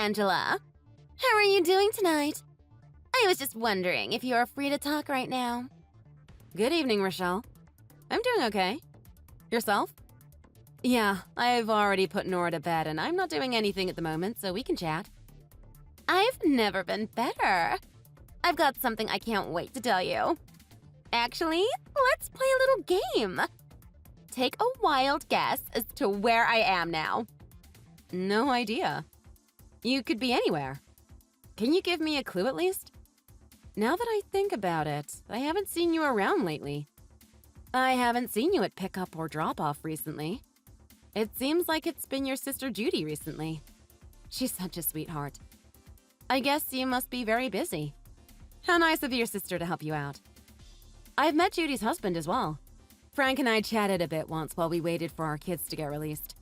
Angela. How are you doing tonight? I was just wondering if you're free to talk right now. Good evening, Rochelle. I'm doing okay. Yourself? Yeah, I've already put Nora to bed and I'm not doing anything at the moment, so we can chat. I've never been better. I've got something I can't wait to tell you. Actually, let's play a little game. Take a wild guess as to where I am now. No idea. You could be anywhere. Can you give me a clue at least? Now that I think about it, I haven't seen you around lately. I haven't seen you at pickup or drop-off recently. It seems like it's been your sister Judy recently. She's such a sweetheart. I guess you must be very busy. How nice of your sister to help you out. I've met Judy's husband as well. Frank and I chatted a bit once while we waited for our kids to get released.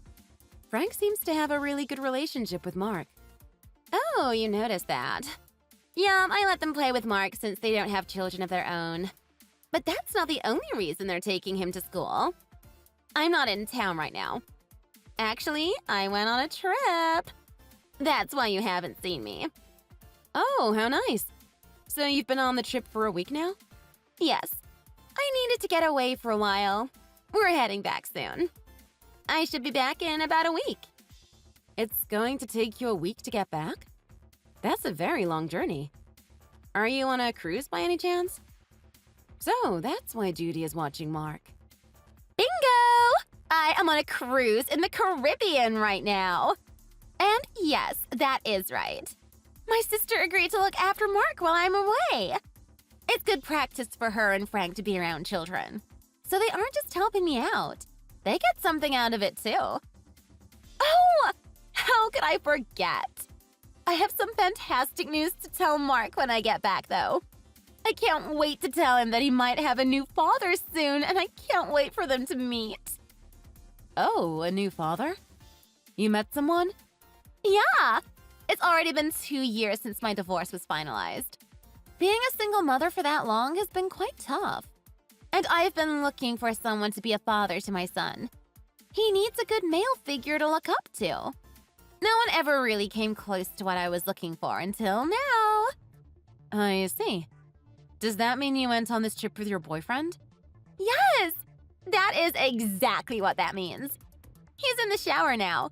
Frank seems to have a really good relationship with Mark. Oh, you noticed that. Yeah, I let them play with Mark since they don't have children of their own. But that's not the only reason they're taking him to school. I'm not in town right now. Actually, I went on a trip. That's why you haven't seen me. Oh, how nice. So you've been on the trip for a week now? Yes. I needed to get away for a while. We're heading back soon. I should be back in about a week. It's going to take you a week to get back? That's a very long journey. Are you on a cruise by any chance? So that's why Judy is watching Mark. Bingo! I am on a cruise in the Caribbean right now. And yes, that is right. My sister agreed to look after Mark while I'm away. It's good practice for her and Frank to be around children. So they aren't just helping me out. They get something out of it too. Oh! How could I forget? I have some fantastic news to tell Mark when I get back, though. I can't wait to tell him that he might have a new father soon, and I can't wait for them to meet. Oh, a new father? You met someone? Yeah! It's already been 2 years since my divorce was finalized. Being a single mother for that long has been quite tough. And I've been looking for someone to be a father to my son. He needs a good male figure to look up to. No one ever really came close to what I was looking for until now. I see. Does that mean you went on this trip with your boyfriend? Yes! That is exactly what that means. He's in the shower now.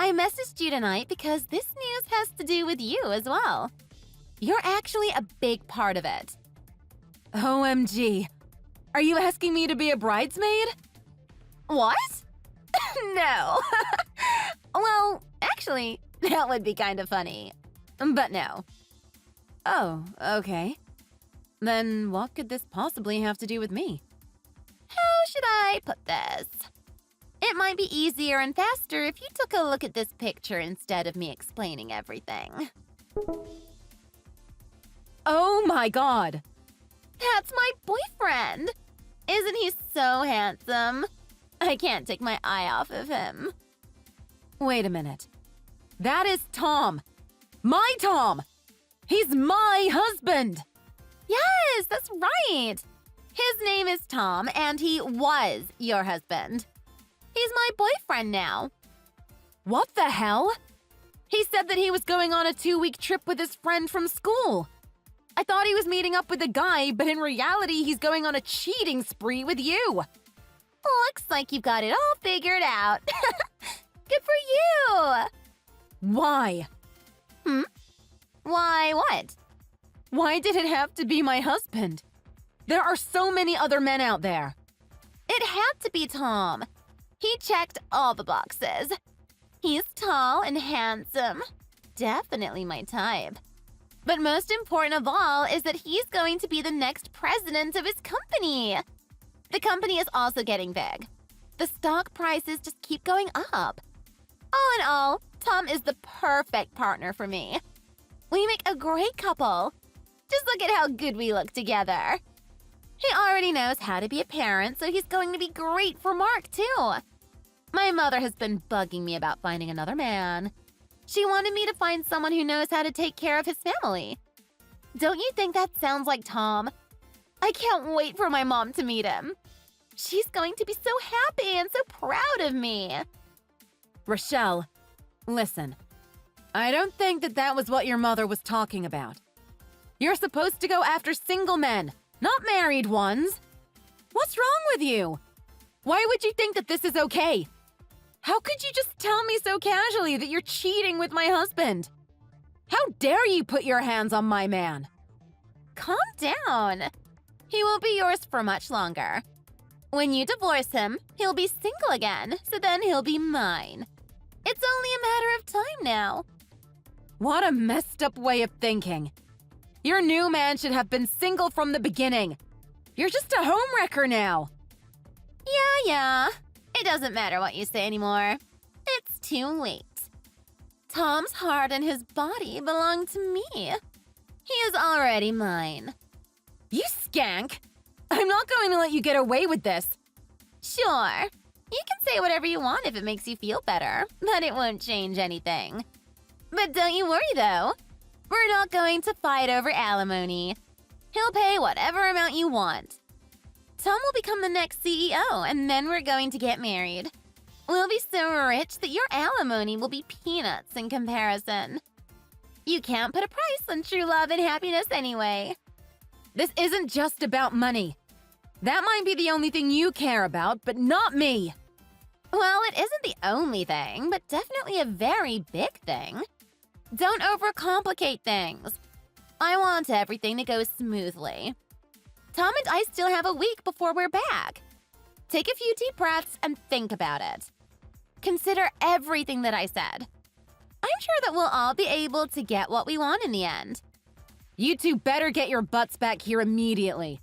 I messaged you tonight because this news has to do with you as well. You're actually a big part of it. OMG. Are you asking me to be a bridesmaid? What? No. Well, actually, that would be kind of funny. But no. Oh, okay. Then what could this possibly have to do with me? How should I put this? It might be easier and faster if you took a look at this picture instead of me explaining everything. Oh my god! That's my boyfriend! Isn't he so handsome? I can't take my eye off of him. Wait a minute. That is Tom! My Tom! He's my husband! Yes, that's right! His name is Tom, and he was your husband. He's my boyfriend now. What the hell? He said that he was going on a 2-week trip with his friend from school. I thought he was meeting up with a guy, but in reality, he's going on a cheating spree with you. Looks like you've got it all figured out. Good for you! Why? Why what? Why did it have to be my husband? There are so many other men out there. It had to be Tom. He checked all the boxes. He's tall and handsome. Definitely my type. But most important of all is that he's going to be the next president of his company. The company is also getting big. The stock prices just keep going up. All in all, Tom is the perfect partner for me. We make a great couple. Just look at how good we look together. He already knows how to be a parent, so he's going to be great for Mark, too. My mother has been bugging me about finding another man. She wanted me to find someone who knows how to take care of his family. Don't you think that sounds like Tom? I can't wait for my mom to meet him. She's going to be so happy and so proud of me. Rochelle, listen. I don't think that was what your mother was talking about. You're supposed to go after single men, not married ones. What's wrong with you? Why would you think that this is okay? How could you just tell me so casually that you're cheating with my husband? How dare you put your hands on my man? Calm down. He won't be yours for much longer. When you divorce him, he'll be single again, so then he'll be mine. It's only a matter of time now. What a messed up way of thinking. Your new man should have been single from the beginning. You're just a homewrecker now. Yeah. It doesn't matter what you say anymore. It's too late. Tom's heart and his body belong to me. He is already mine. You skank! I'm not going to let you get away with this. Sure. You can say whatever you want if it makes you feel better, but it won't change anything. But don't you worry, though. We're not going to fight over alimony. He'll pay whatever amount you want. Tom will become the next CEO, and then we're going to get married. We'll be so rich that your alimony will be peanuts in comparison. You can't put a price on true love and happiness anyway. This isn't just about money. That might be the only thing you care about, but not me. Well, it isn't the only thing, but definitely a very big thing. Don't overcomplicate things. I want everything to go smoothly. Tom and I still have a week before we're back. Take a few deep breaths and think about it. Consider everything that I said. I'm sure that we'll all be able to get what we want in the end. You two better get your butts back here immediately.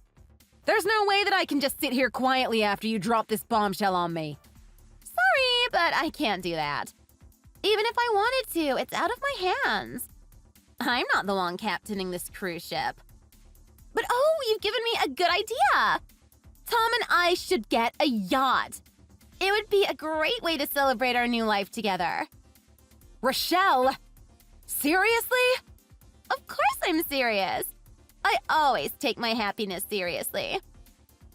There's no way that I can just sit here quietly after you drop this bombshell on me. Sorry, but I can't do that. Even if I wanted to, it's out of my hands. I'm not the one captaining this cruise ship. But oh, you've given me a good idea! Tom and I should get a yacht. It would be a great way to celebrate our new life together. Rochelle! Seriously? Of course I'm serious. I always take my happiness seriously.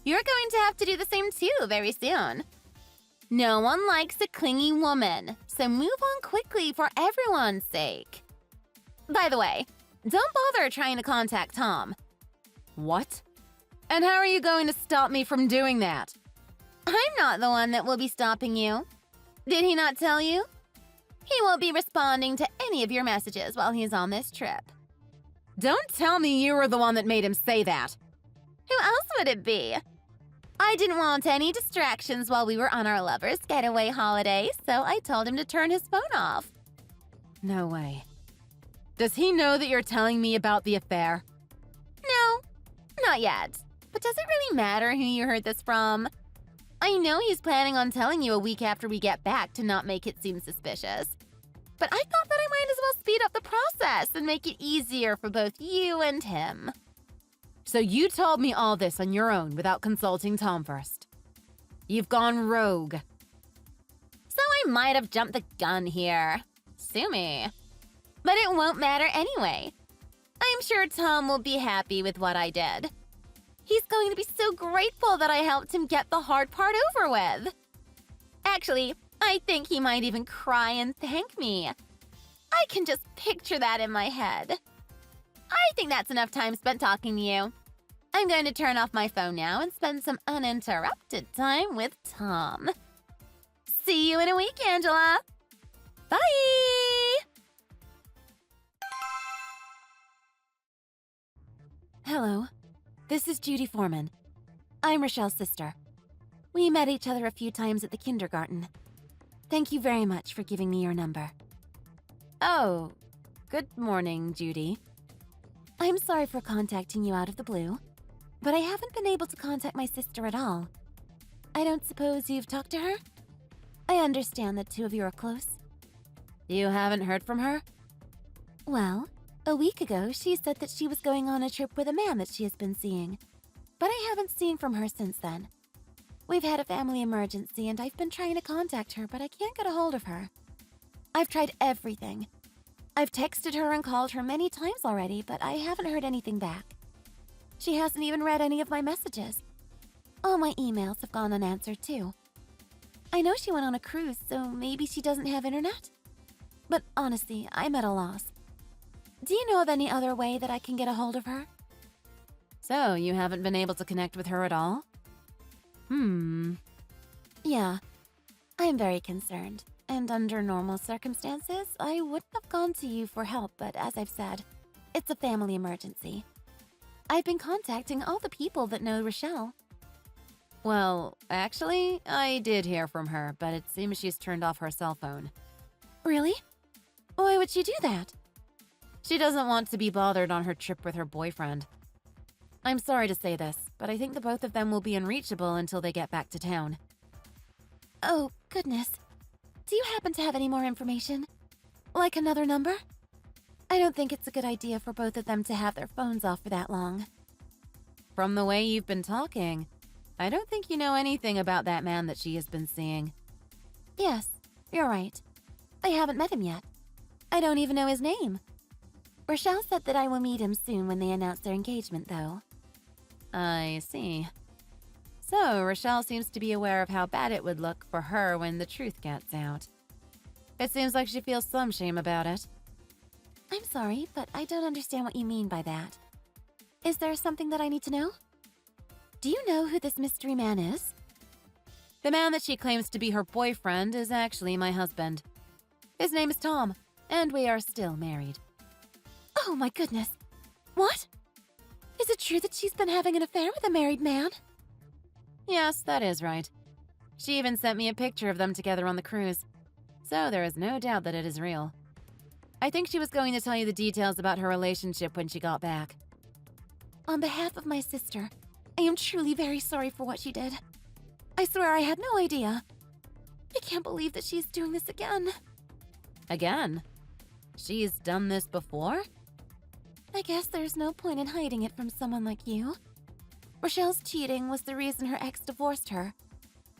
You're going to have to do the same too very soon. No one likes a clingy woman, so move on quickly for everyone's sake. By the way, don't bother trying to contact Tom. What? And how are you going to stop me from doing that? I'm not the one that will be stopping you. Did he not tell you? He won't be responding to any of your messages while he's on this trip. Don't tell me you were the one that made him say that. Who else would it be? I didn't want any distractions while we were on our lovers' getaway holiday, so I told him to turn his phone off. No way. Does he know that you're telling me about the affair? No, not yet. But does it really matter who you heard this from? I know he's planning on telling you a week after we get back to not make it seem suspicious. But I thought that I might as well speed up the process and make it easier for both you and him. So you told me all this on your own without consulting Tom first. You've gone rogue. So I might have jumped the gun here. Sue me. But it won't matter anyway. I'm sure Tom will be happy with what I did. He's going to be so grateful that I helped him get the hard part over with. Actually, I think he might even cry and thank me. I can just picture that in my head. I think that's enough time spent talking to you. I'm going to turn off my phone now and spend some uninterrupted time with Tom. See you in a week, Angela. Bye! Hello, this is Judy Foreman. I'm Rochelle's sister. We met each other a few times at the kindergarten. Thank you very much for giving me your number. Oh, good morning, Judy. I'm sorry for contacting you out of the blue, but I haven't been able to contact my sister at all. I don't suppose you've talked to her? I understand that two of you are close. You haven't heard from her? Well, a week ago, she said that she was going on a trip with a man that she has been seeing, but I haven't seen from her since then. We've had a family emergency and I've been trying to contact her, but I can't get a hold of her. I've tried everything. I've texted her and called her many times already, but I haven't heard anything back. She hasn't even read any of my messages. All my emails have gone unanswered too. I know she went on a cruise, so maybe she doesn't have internet? But honestly, I'm at a loss. Do you know of any other way that I can get a hold of her? So, you haven't been able to connect with her at all? Yeah, I'm very concerned. And under normal circumstances, I wouldn't have gone to you for help, but as I've said, it's a family emergency. I've been contacting all the people that know Rochelle. Well, actually, I did hear from her, but it seems she's turned off her cell phone. Really? Why would she do that? She doesn't want to be bothered on her trip with her boyfriend. I'm sorry to say this, but I think the both of them will be unreachable until they get back to town. Oh, goodness. Do you happen to have any more information? Like another number? I don't think it's a good idea for both of them to have their phones off for that long. From the way you've been talking, I don't think you know anything about that man that she has been seeing. Yes, you're right. I haven't met him yet. I don't even know his name. Rochelle said that I will meet him soon when they announce their engagement, though. I see. So, Rochelle seems to be aware of how bad it would look for her when the truth gets out. It seems like she feels some shame about it. I'm sorry, but I don't understand what you mean by that. Is there something that I need to know? Do you know who this mystery man is? The man that she claims to be her boyfriend is actually my husband. His name is Tom, and we are still married. Oh my goodness. What? Is it true that she's been having an affair with a married man? Yes, that is right. She even sent me a picture of them together on the cruise. So there is no doubt that it is real. I think she was going to tell you the details about her relationship when she got back. On behalf of my sister, I am truly very sorry for what she did. I swear I had no idea. I can't believe that she's doing this again. Again? She's done this before? I guess there's no point in hiding it from someone like you. Rochelle's cheating was the reason her ex divorced her.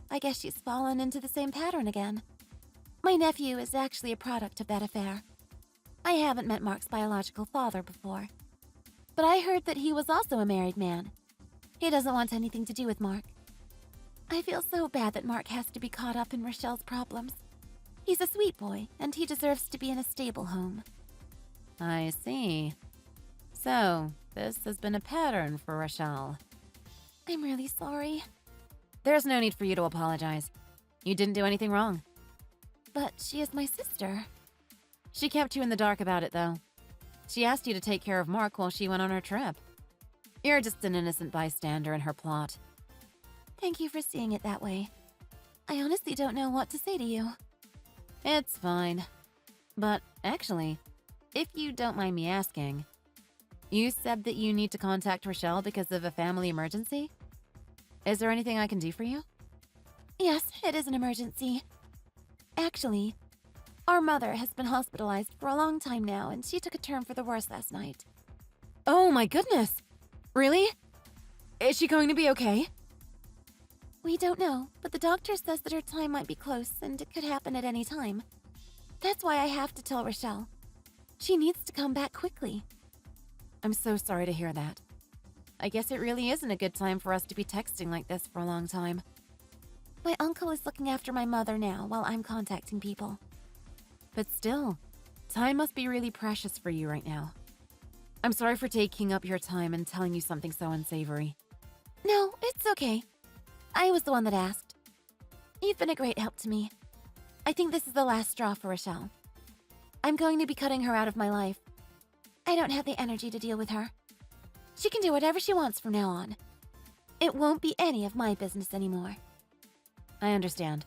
I guess she's fallen into the same pattern again. My nephew is actually a product of that affair. I haven't met Mark's biological father before, but I heard that he was also a married man. He doesn't want anything to do with Mark. I feel so bad that Mark has to be caught up in Rochelle's problems. He's a sweet boy, and he deserves to be in a stable home. I see. So, this has been a pattern for Rochelle. I'm really sorry. There's no need for you to apologize. You didn't do anything wrong. But she is my sister. She kept you in the dark about it, though. She asked you to take care of Mark while she went on her trip. You're just an innocent bystander in her plot. Thank you for seeing it that way. I honestly don't know what to say to you. It's fine. But actually, if you don't mind me asking, you said that you need to contact Rochelle because of a family emergency? Is there anything I can do for you? Yes, it is an emergency. Actually, our mother has been hospitalized for a long time now, and she took a turn for the worse last night. Oh my goodness! Really? Is she going to be okay? We don't know, but the doctor says that her time might be close, and it could happen at any time. That's why I have to tell Rochelle. She needs to come back quickly. I'm so sorry to hear that. I guess it really isn't a good time for us to be texting like this for a long time. My uncle is looking after my mother now while I'm contacting people. But still, time must be really precious for you right now. I'm sorry for taking up your time and telling you something so unsavory. No, it's okay. I was the one that asked. You've been a great help to me. I think this is the last straw for Rochelle. I'm going to be cutting her out of my life. I don't have the energy to deal with her. She can do whatever she wants from now on. It won't be any of my business anymore. I understand.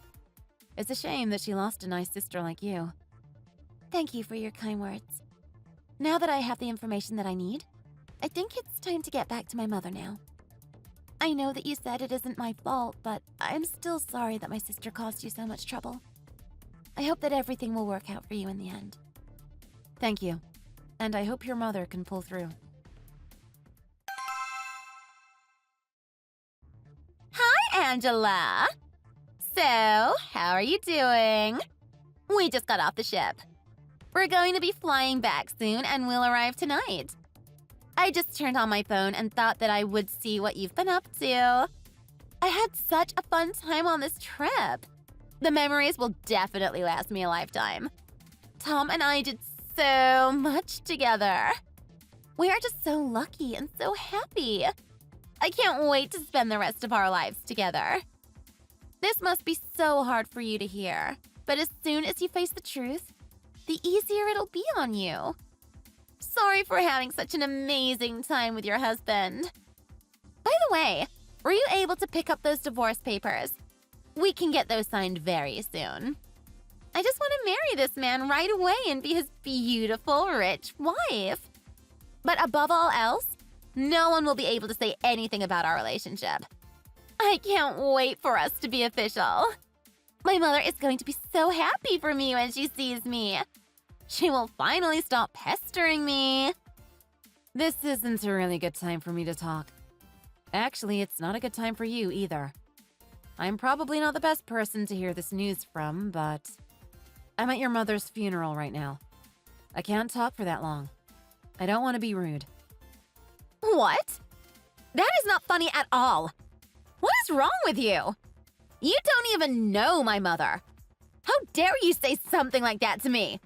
It's a shame that she lost a nice sister like you. Thank you for your kind words. Now that I have the information that I need, I think it's time to get back to my mother now. I know that you said it isn't my fault, but I'm still sorry that my sister caused you so much trouble. I hope that everything will work out for you in the end. Thank you. And I hope your mother can pull through. Hi, Angela. So, how are you doing? We just got off the ship. We're going to be flying back soon and we'll arrive tonight. I just turned on my phone and thought that I would see what you've been up to. I had such a fun time on this trip. The memories will definitely last me a lifetime. Tom and I did so much together. We are just so lucky and so happy. I can't wait to spend the rest of our lives together. This must be so hard for you to hear, but as soon as you face the truth, the easier it'll be on you. Sorry for having such an amazing time with your husband. By the way, were you able to pick up those divorce papers? We can get those signed very soon. I just want to marry this man right away and be his beautiful, rich wife. But above all else, no one will be able to say anything about our relationship. I can't wait for us to be official. My mother is going to be so happy for me when she sees me. She will finally stop pestering me. This isn't a really good time for me to talk. Actually, it's not a good time for you either. I'm probably not the best person to hear this news from, but I'm at your mother's funeral right now. I can't talk for that long. I don't want to be rude. What? That is not funny at all. What is wrong with you? You don't even know my mother. How dare you say something like that to me?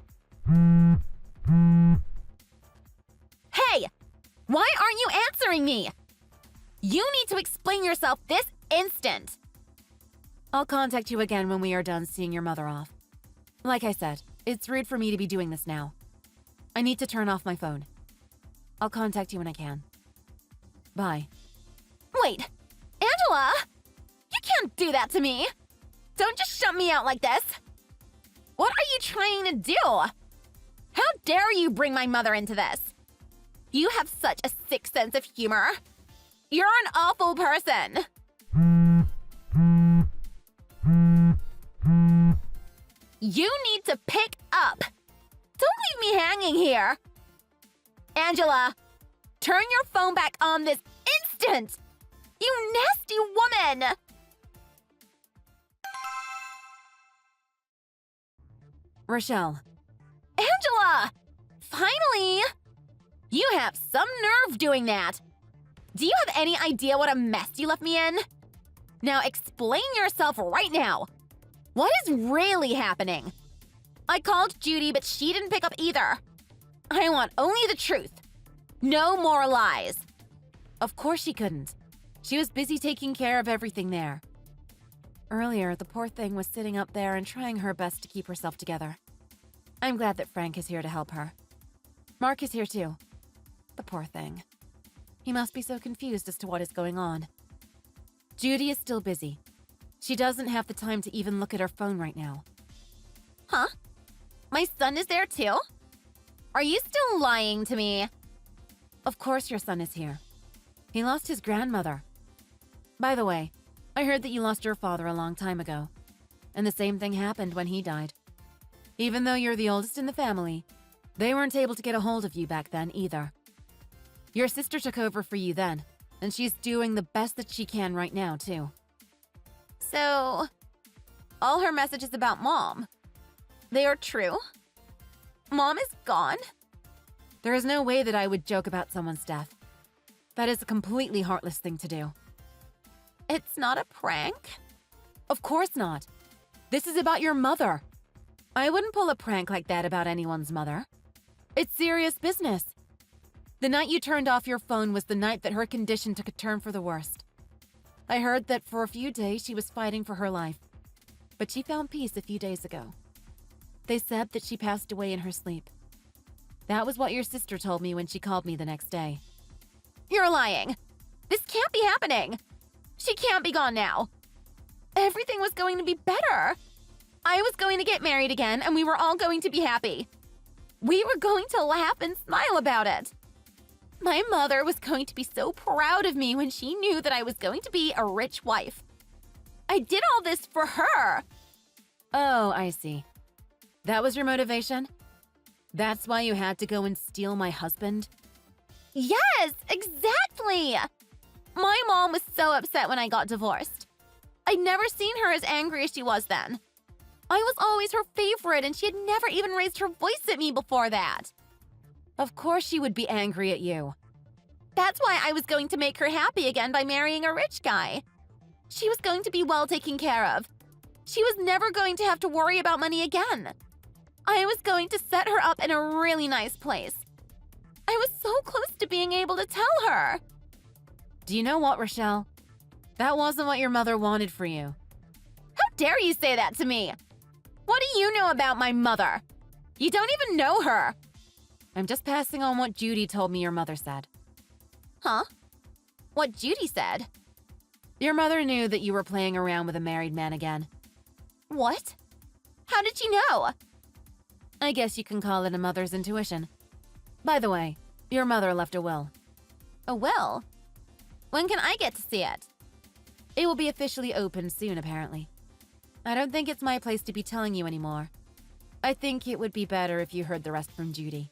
Hey! Why aren't you answering me? You need to explain yourself this instant. I'll contact you again when we are done seeing your mother off. Like I said, it's rude for me to be doing this now. I need to turn off my phone. I'll contact you when I can. Bye. Wait, Angela! You can't do that to me! Don't just shut me out like this! What are you trying to do? How dare you bring my mother into this? You have such a sick sense of humor. You're an awful person. You need to pick up. Don't leave me hanging here. Angela, turn your phone back on this instant! You nasty woman! Rochelle. Angela! Finally! You have some nerve doing that. Do you have any idea what a mess you left me in? Now explain yourself right now. What is really happening? I called Judy, but she didn't pick up either. I want only the truth. No more lies. Of course she couldn't. She was busy taking care of everything there. Earlier, the poor thing was sitting up there and trying her best to keep herself together. I'm glad that Frank is here to help her. Mark is here too. The poor thing. He must be so confused as to what is going on. Judy is still busy. She doesn't have the time to even look at her phone right now. Huh? My son is there too? Are you still lying to me? Of course your son is here. He lost his grandmother. By the way, I heard that you lost your father a long time ago. And the same thing happened when he died. Even though you're the oldest in the family, they weren't able to get a hold of you back then either. Your sister took over for you then, and she's doing the best that she can right now too. So, all her messages about Mom, they are true? Mom is gone? There is no way that I would joke about someone's death. That is a completely heartless thing to do. It's not a prank? Of course not. This is about your mother. I wouldn't pull a prank like that about anyone's mother. It's serious business. The night you turned off your phone was the night that her condition took a turn for the worst. I heard that for a few days she was fighting for her life, but she found peace a few days ago. They said that she passed away in her sleep. That was what your sister told me when she called me the next day. You're lying. This can't be happening. She can't be gone now. Everything was going to be better. I was going to get married again, and we were all going to be happy. We were going to laugh and smile about it. My mother was going to be so proud of me when she knew that I was going to be a rich wife. I did all this for her. Oh, I see. That was your motivation? That's why you had to go and steal my husband? Yes, exactly. My mom was so upset when I got divorced. I'd never seen her as angry as she was then. I was always her favorite, and she had never even raised her voice at me before that. Of course she would be angry at you. That's why I was going to make her happy again by marrying a rich guy. She was going to be well taken care of. She was never going to have to worry about money again. I was going to set her up in a really nice place. I was so close to being able to tell her. Do you know what, Rochelle? That wasn't what your mother wanted for you. How dare you say that to me? What do you know about my mother? You don't even know her. I'm just passing on what Judy told me your mother said. Huh? What Judy said? Your mother knew that you were playing around with a married man again. What? How did she know? I guess you can call it a mother's intuition. By the way, your mother left a will. A will? When can I get to see it? It will be officially opened soon, apparently. I don't think it's my place to be telling you anymore. I think it would be better if you heard the rest from Judy.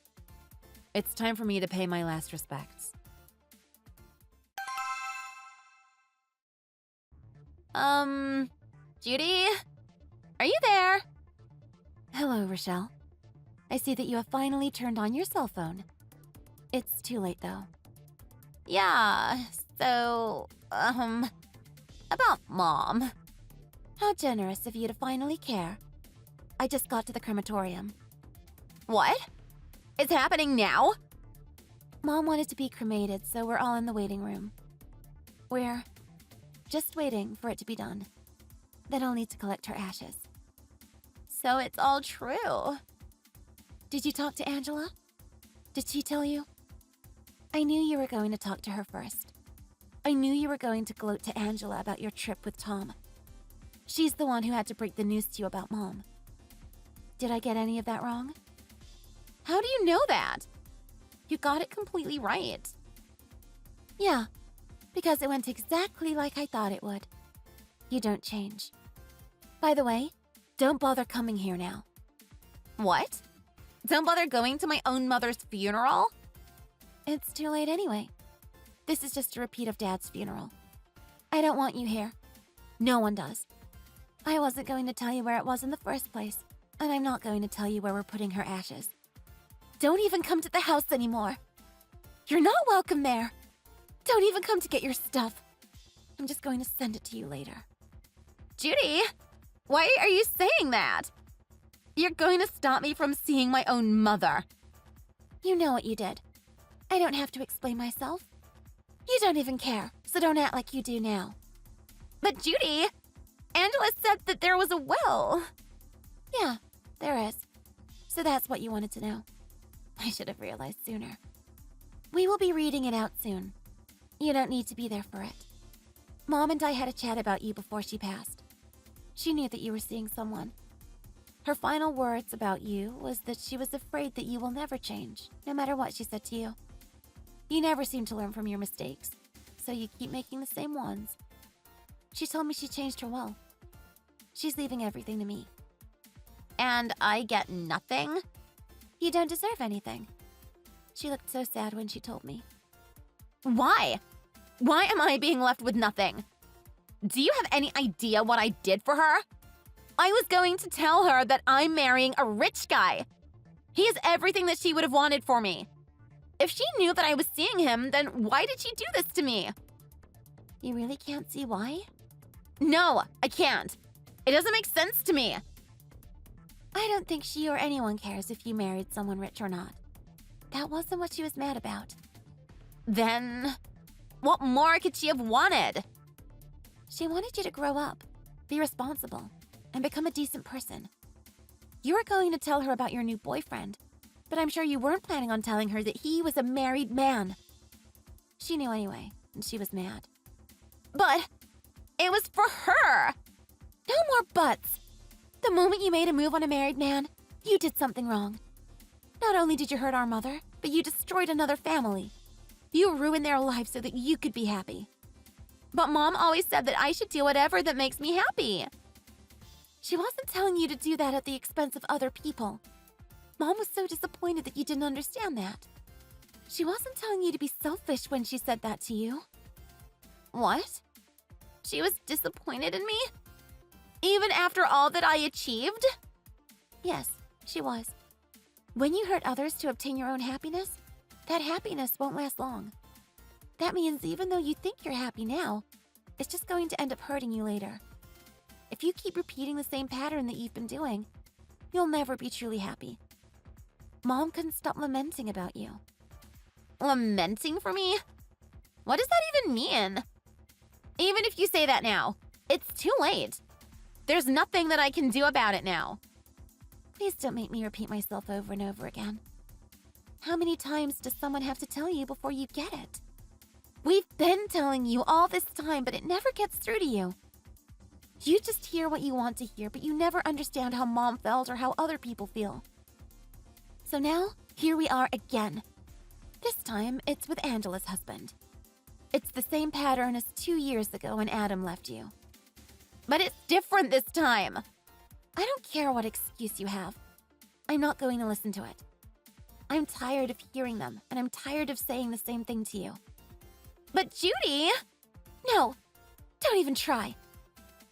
It's time for me to pay my last respects. Judy? Are you there? Hello, Rochelle. I see that you have finally turned on your cell phone. It's too late, though. Yeah, so, about Mom. How generous of you to finally care. I just got to the crematorium. What? It's happening now? Mom wanted to be cremated, so we're all in the waiting room. We're just waiting for it to be done. Then I'll need to collect her ashes. So it's all true. Did you talk to Angela? Did she tell you? I knew you were going to talk to her first. I knew you were going to gloat to Angela about your trip with Tom. She's the one who had to break the news to you about Mom. Did I get any of that wrong? How do you know that? You got it completely right. Yeah, because it went exactly like I thought it would. You don't change. By the way, don't bother coming here now. What? Don't bother going to my own mother's funeral? It's too late anyway. This is just a repeat of Dad's funeral. I don't want you here. No one does. I wasn't going to tell you where it was in the first place, and I'm not going to tell you where we're putting her ashes. Don't even come to the house anymore. You're not welcome there. Don't even come to get your stuff. I'm just going to send it to you later. Judy, why are you saying that? You're going to stop me from seeing my own mother. You know what you did. I don't have to explain myself. You don't even care, so don't act like you do now. But Judy, Angela said that there was a will. Yeah, there is. So that's what you wanted to know. I should have realized sooner. We will be reading it out soon. You don't need to be there for it. Mom and I had a chat about you before she passed. She knew that you were seeing someone. Her final words about you was that she was afraid that you will never change, no matter what she said to you. You never seem to learn from your mistakes, so you keep making the same ones. She told me she changed her will. She's leaving everything to me. And I get nothing? You don't deserve anything. She looked so sad when she told me. Why? Why am I being left with nothing? Do you have any idea what I did for her? I was going to tell her that I'm marrying a rich guy. He has everything that she would have wanted for me. If she knew that I was seeing him, then why did she do this to me? You really can't see why? No, I can't. It doesn't make sense to me. I don't think she or anyone cares if you married someone rich or not. That wasn't what she was mad about. Then, what more could she have wanted? She wanted you to grow up, be responsible, and become a decent person. You were going to tell her about your new boyfriend, but I'm sure you weren't planning on telling her that he was a married man. She knew anyway, and she was mad. But it was for her. No more buts. The moment you made a move on a married man, you did something wrong. Not only did you hurt our mother, but you destroyed another family. You ruined their lives so that you could be happy. But Mom always said that I should do whatever that makes me happy. She wasn't telling you to do that at the expense of other people. Mom was so disappointed that you didn't understand that. She wasn't telling you to be selfish when she said that to you. What? She was disappointed in me? Even after all that I achieved? Yes, she was. When you hurt others to obtain your own happiness, that happiness won't last long. That means even though you think you're happy now, it's just going to end up hurting you later. If you keep repeating the same pattern that you've been doing, you'll never be truly happy. Mom couldn't stop lamenting about you. Lamenting for me? What does that even mean? Even if you say that now, it's too late. There's nothing that I can do about it now. Please don't make me repeat myself over and over again. How many times does someone have to tell you before you get it? We've been telling you all this time, but it never gets through to you. You just hear what you want to hear, but you never understand how Mom felt or how other people feel. So now, here we are again. This time, it's with Angela's husband. It's the same pattern as 2 years ago when Adam left you. But it's different this time. I don't care what excuse you have. I'm not going to listen to it. I'm tired of hearing them, and I'm tired of saying the same thing to you. But Judy! No, don't even try.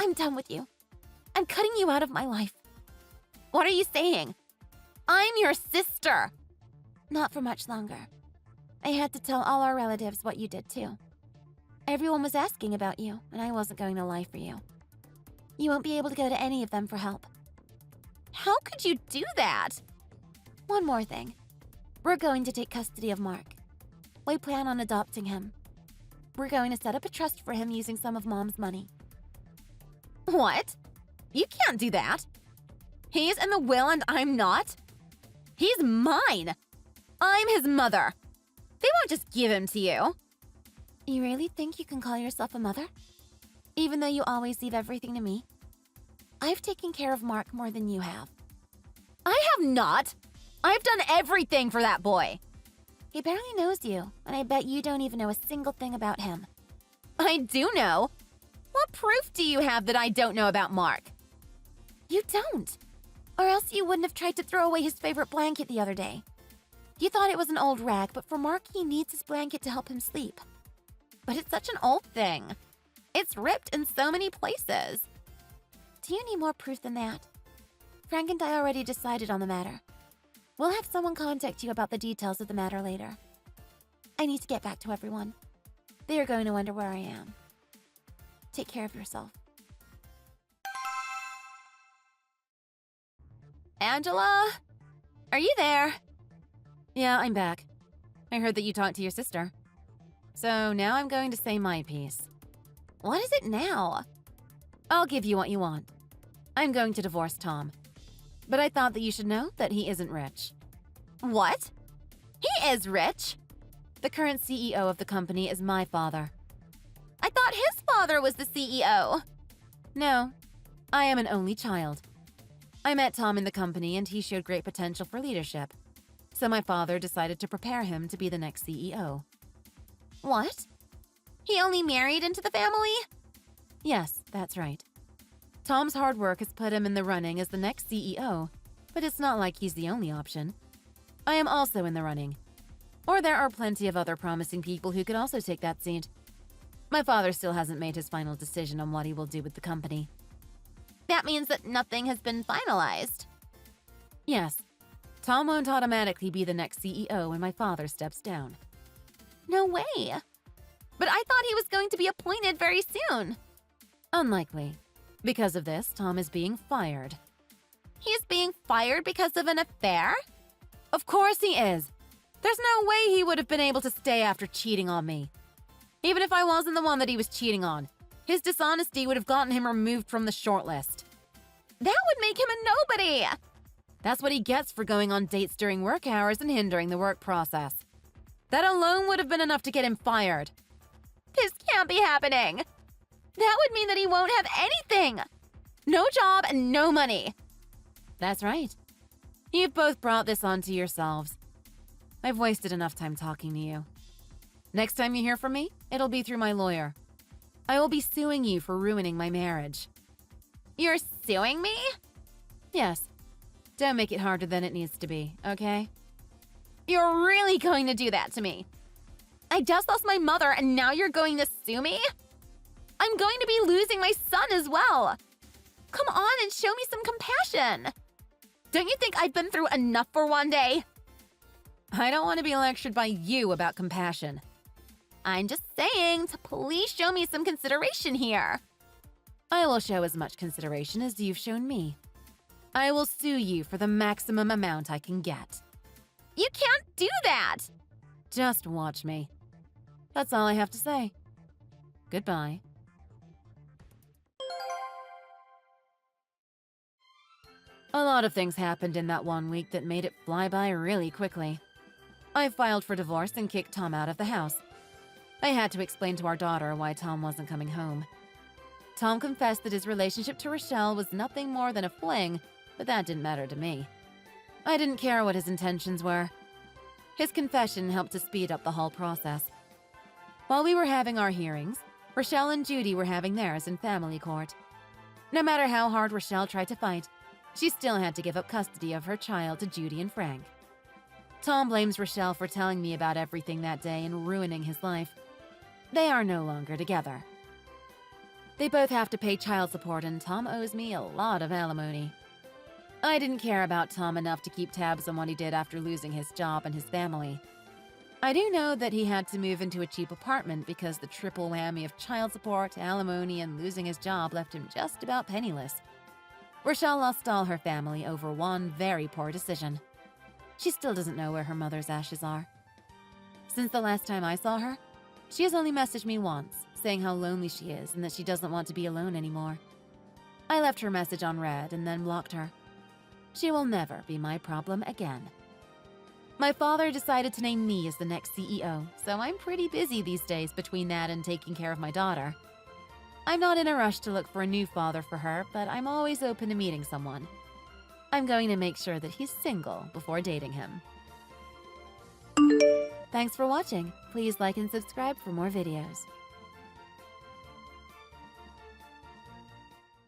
I'm done with you. I'm cutting you out of my life. What are you saying? I'm your sister. Not for much longer. I had to tell all our relatives what you did too. Everyone was asking about you, and I wasn't going to lie for you. You won't be able to go to any of them for help. How could you do that? One more thing. We're going to take custody of Mark. We plan on adopting him. We're going to set up a trust for him using some of Mom's money. What? You can't do that. He's in the will and I'm not. He's mine. I'm his mother. They won't just give him to you. You really think you can call yourself a mother? Even though you always leave everything to me? I've taken care of Mark more than you have. I have not. I've done everything for that boy. He barely knows you, and I bet you don't even know a single thing about him. I do know. What proof do you have that I don't know about Mark? You don't. Or else you wouldn't have tried to throw away his favorite blanket the other day. You thought it was an old rag, but for Mark, he needs his blanket to help him sleep. But it's such an old thing. It's ripped in so many places. Do you need more proof than that? Frank and I already decided on the matter. We'll have someone contact you about the details of the matter later. I need to get back to everyone. They are going to wonder where I am. Take care of yourself. Angela? Are you there? Yeah, I'm back. I heard that you talked to your sister. So now I'm going to say my piece. What is it now? I'll give you what you want. I'm going to divorce Tom. But I thought that you should know that he isn't rich. What? He is rich. The current CEO of the company is my father. I thought his father was the CEO. No, I am an only child. I met Tom in the company and he showed great potential for leadership. So my father decided to prepare him to be the next CEO. What? He only married into the family? Yes, that's right. Tom's hard work has put him in the running as the next CEO, but it's not like he's the only option. I am also in the running. Or there are plenty of other promising people who could also take that seat. My father still hasn't made his final decision on what he will do with the company. That means that nothing has been finalized. Yes. Tom won't automatically be the next CEO when my father steps down. No way. But I thought he was going to be appointed very soon. Unlikely. Because of this, Tom is being fired. He's being fired because of an affair? Of course he is. There's no way he would have been able to stay after cheating on me. Even if I wasn't the one that he was cheating on, his dishonesty would have gotten him removed from the shortlist. That would make him a nobody. That's what he gets for going on dates during work hours and hindering the work process. That alone would have been enough to get him fired. This can't be happening. That would mean that he won't have anything. No job and no money. That's right. You've both brought this onto yourselves. I've wasted enough time talking to you. Next time you hear from me, it'll be through my lawyer. I will be suing you for ruining my marriage. You're suing me? Yes. Don't make it harder than it needs to be, okay? You're really going to do that to me? I just lost my mother and now you're going to sue me? I'm going to be losing my son as well. Come on and show me some compassion. Don't you think I've been through enough for one day? I don't want to be lectured by you about compassion. I'm just saying to please show me some consideration here. I will show as much consideration as you've shown me. I will sue you for the maximum amount I can get. You can't do that! Just watch me. That's all I have to say. Goodbye. A lot of things happened in that 1 week that made it fly by really quickly. I filed for divorce and kicked Tom out of the house. I had to explain to our daughter why Tom wasn't coming home. Tom confessed that his relationship to Rochelle was nothing more than a fling, but that didn't matter to me. I didn't care what his intentions were. His confession helped to speed up the whole process. While we were having our hearings, Rochelle and Judy were having theirs in family court. No matter how hard Rochelle tried to fight, she still had to give up custody of her child to Judy and Frank. Tom blames Rochelle for telling me about everything that day and ruining his life. They are no longer together. They both have to pay child support, and Tom owes me a lot of alimony. I didn't care about Tom enough to keep tabs on what he did after losing his job and his family. I do know that he had to move into a cheap apartment because the triple whammy of child support, alimony, and losing his job left him just about penniless. Rochelle lost all her family over one very poor decision. She still doesn't know where her mother's ashes are. Since the last time I saw her, she has only messaged me once, saying how lonely she is and that she doesn't want to be alone anymore. I left her message on read and then blocked her. She will never be my problem again. My father decided to name me as the next CEO, so I'm pretty busy these days between that and taking care of my daughter. I'm not in a rush to look for a new father for her, but I'm always open to meeting someone. I'm going to make sure that he's single before dating him. Thanks for watching. Please like and subscribe for more videos.